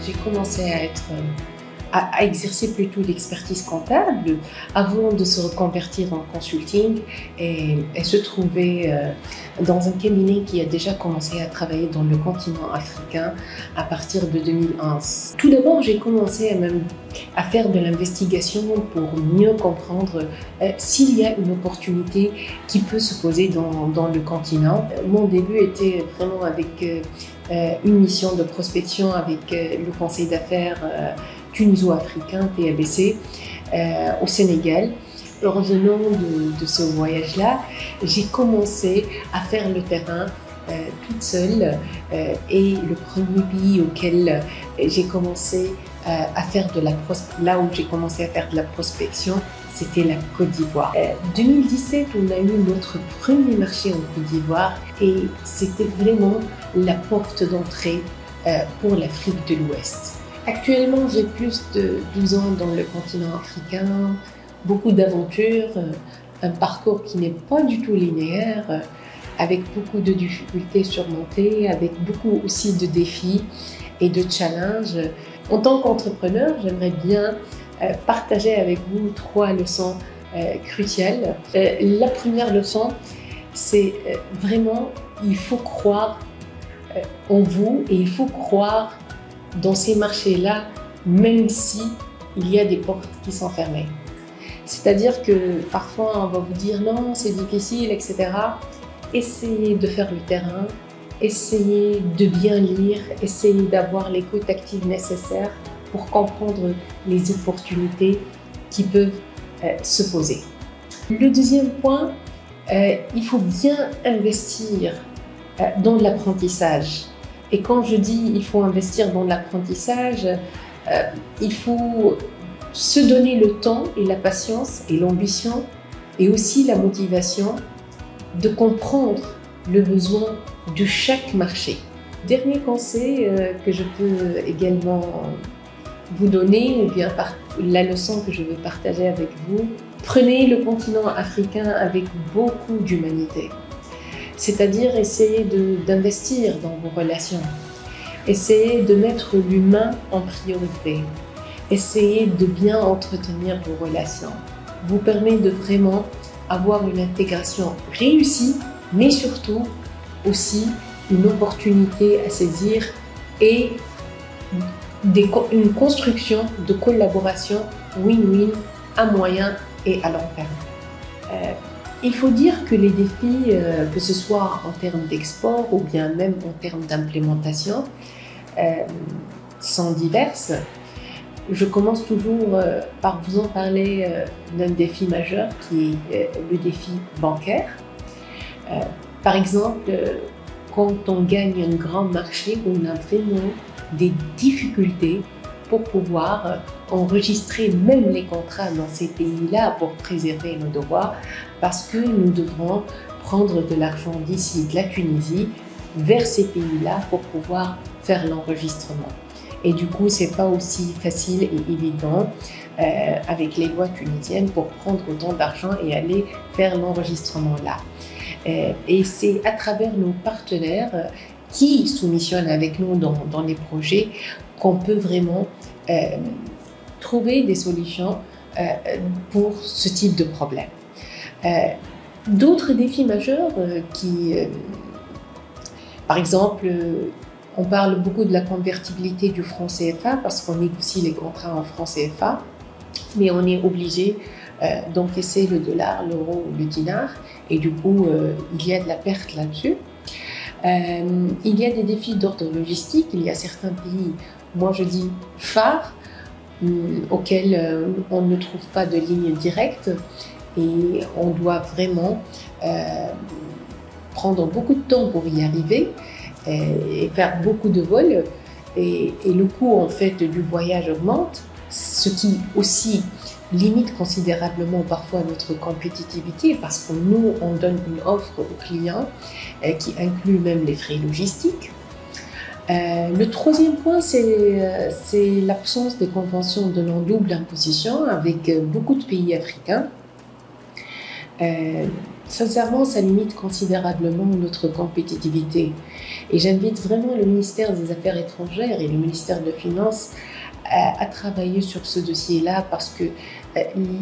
j'ai commencé à exercer plutôt l'expertise comptable avant de se reconvertir en consulting et se trouver dans un cabinet qui a déjà commencé à travailler dans le continent africain à partir de 2011. Tout d'abord, j'ai commencé à faire de l'investigation pour mieux comprendre s'il y a une opportunité qui peut se poser dans le continent. Mon début était vraiment avec une mission de prospection avec le conseil d'affaires tuniso-africain TABC au Sénégal. Revenant de ce voyage-là, j'ai commencé à faire le terrain toute seule et le premier pays auquel j'ai commencé à faire là où j'ai commencé à faire de la prospection, c'était la Côte d'Ivoire. 2017, on a eu notre premier marché en Côte d'Ivoire et c'était vraiment la porte d'entrée pour l'Afrique de l'Ouest. Actuellement, j'ai plus de 12 ans dans le continent africain, beaucoup d'aventures, un parcours qui n'est pas du tout linéaire, avec beaucoup de difficultés surmontées, avec beaucoup aussi de défis et de challenges. En tant qu'entrepreneur, j'aimerais bien partager avec vous 3 leçons cruciales. La première leçon, c'est vraiment, il faut croire en vous et il faut croire dans ces marchés-là, même si il y a des portes qui sont fermées. C'est-à-dire que parfois on va vous dire non, c'est difficile, etc. Essayez de faire le terrain, essayez de bien lire, essayez d'avoir l'écoute active nécessaire pour comprendre les opportunités qui peuvent se poser. Le deuxième point, il faut bien investir dans l'apprentissage. Et quand je dis il faut investir dans l'apprentissage, il faut se donner le temps et la patience et l'ambition et aussi la motivation de comprendre le besoin de chaque marché. Dernier conseil que je peux également vous donner, ou bien la leçon que je veux partager avec vous, prenez le continent africain avec beaucoup d'humanité. C'est-à-dire essayez d'investir dans vos relations, essayez de mettre l'humain en priorité, essayez de bien entretenir vos relations. Vous permet de vraiment avoir une intégration réussie, mais surtout aussi une opportunité à saisir et une construction de collaboration win-win à moyen et à long terme. Il faut dire que les défis, que ce soit en termes d'export ou bien même en termes d'implémentation, sont diverses. Je commence toujours par vous en parler d'un défi majeur qui est le défi bancaire. Par exemple, quand on gagne un grand marché, on a vraiment des difficultés pour pouvoir enregistrer même les contrats dans ces pays-là pour préserver nos devoirs, parce que nous devrons prendre de l'argent d'ici, de la Tunisie, vers ces pays-là pour pouvoir faire l'enregistrement. Et du coup, c'est pas aussi facile et évident avec les lois tunisiennes pour prendre autant d'argent et aller faire l'enregistrement là. Et c'est à travers nos partenaires qui soumissionnent avec nous dans les projets qu'on peut vraiment trouver des solutions pour ce type de problème. D'autres défis majeurs par exemple, on parle beaucoup de la convertibilité du franc CFA parce qu'on négocie les contrats en franc CFA, mais on est obligé d'encaisser le dollar, l'euro ou le dinar, et du coup, il y a de la perte là-dessus. Il y a des défis d'ordre logistique, il y a certains pays, moi je dis phares, auxquels on ne trouve pas de ligne directe et on doit vraiment prendre beaucoup de temps pour y arriver et faire beaucoup de vols et le coût en fait du voyage augmente, ce qui aussi limite considérablement parfois notre compétitivité parce que nous on donne une offre aux clients qui inclut même les frais logistiques. Le troisième point, c'est l'absence des conventions de non-double imposition avec beaucoup de pays africains. Sincèrement, ça limite considérablement notre compétitivité. Et j'invite vraiment le ministère des Affaires étrangères et le ministère de Finances à travailler sur ce dossier-là parce que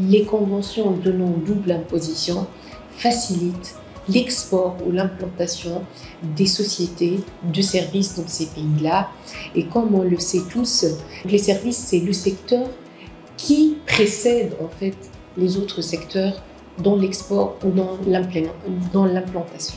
les conventions donnant double imposition facilitent l'export ou l'implantation des sociétés de services dans ces pays-là. Et comme on le sait tous, les services, c'est le secteur qui précède en fait les autres secteurs dans l'export ou dans l'implantation.